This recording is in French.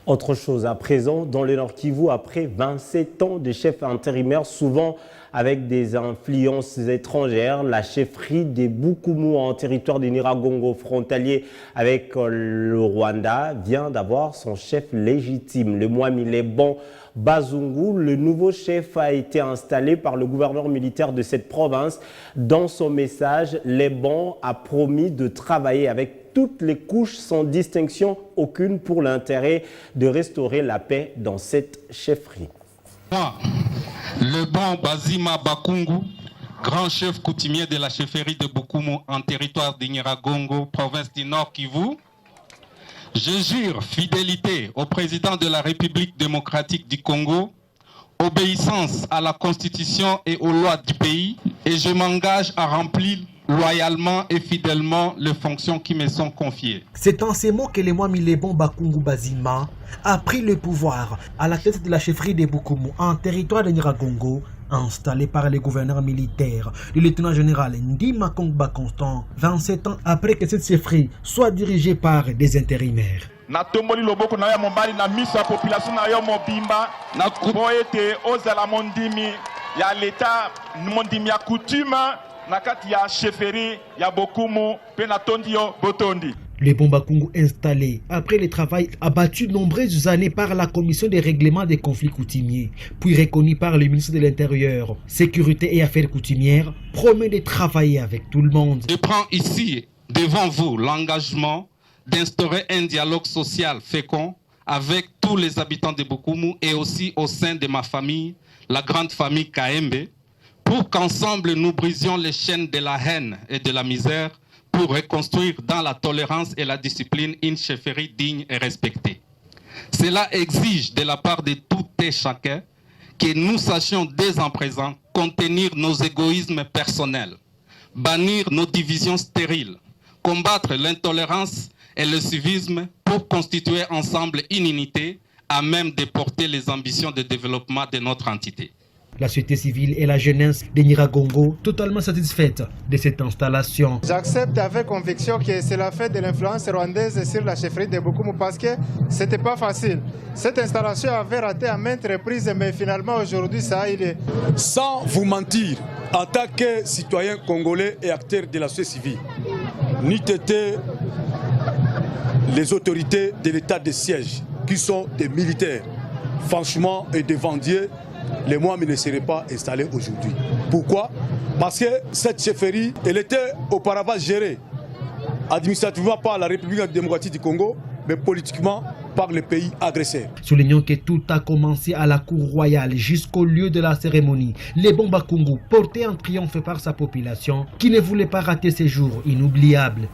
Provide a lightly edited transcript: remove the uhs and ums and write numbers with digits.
Autre chose à présent, dans le Nord Kivu, après 27 ans de chef intérimaire, souvent avec des influences étrangères, la chefferie des Bukumu en territoire du Nyiragongo frontalier avec le Rwanda vient d'avoir son chef légitime. Le Mwamilebon Bazungu, le nouveau chef, a été installé par le gouverneur militaire de cette province. Dans son message, Lebon a promis de travailler avec toutes les couches sans distinction aucune pour l'intérêt de restaurer la paix dans cette chefferie. Moi, Lebon Bazima Bakungu, grand chef coutumier de la chefferie de Bukumu en territoire de Nyiragongo, province du Nord Kivu, je jure fidélité au président de la République démocratique du Congo, obéissance à la Constitution et aux lois du pays, et je m'engage à remplir loyalement et fidèlement les fonctions qui me sont confiées. C'est en ces mots que le Mwamilebon Bakungu Bazima a pris le pouvoir à la tête de la chefferie de Bukumu en territoire de Nyiragongo, installé par le gouverneur militaire, le lieutenant-général Ndima Kongba Constant, 27 ans après que cette chefferie soit dirigée par des intérimaires. Natomboli loboko na ya mobali na miso ya population na yo mobimba na kuboyete ozala mondimi ya l'état mondimi ya coutume na kati ya chefferie ya Bukumu pe na tondi yo botondi. Le Bakungu installé après le travail abattu de nombreuses années par la commission des règlements des conflits coutumiers, puis reconnu par le ministre de l'Intérieur, Sécurité et Affaires coutumières, promet de travailler avec tout le monde. Je prends ici devant vous l'engagement d'instaurer un dialogue social fécond avec tous les habitants de Bukumu et aussi au sein de ma famille, la grande famille Kaembe, pour qu'ensemble nous brisions les chaînes de la haine et de la misère pour reconstruire dans la tolérance et la discipline une chefferie digne et respectée. Cela exige de la part de tout et chacun que nous sachions dès en présent contenir nos égoïsmes personnels, bannir nos divisions stériles, combattre l'intolérance et le civisme pour constituer ensemble une unité à même de porter les ambitions de développement de notre entité. La société civile et la jeunesse de Nyiragongo totalement satisfaite de cette installation. J'accepte avec conviction que c'est la fête de l'influence rwandaise sur la chefferie de Bukumu parce que c'était pas facile. Cette installation avait raté à maintes reprises, mais finalement aujourd'hui ça a aidé. Sans vous mentir, en tant que citoyen congolais et acteur de la société civile, n'eût été les autorités de l'état de siège qui sont des militaires, franchement et devant Dieu, les Mwami ne seraient pas installés aujourd'hui. Pourquoi? Parce que cette chefferie, elle était auparavant gérée administrativement par la République démocratique du Congo, mais politiquement par le pays agresseur. Soulignons que tout a commencé à la cour royale jusqu'au lieu de la cérémonie. Les Bakungu, portés en triomphe par sa population, qui ne voulait pas rater ces jours inoubliables.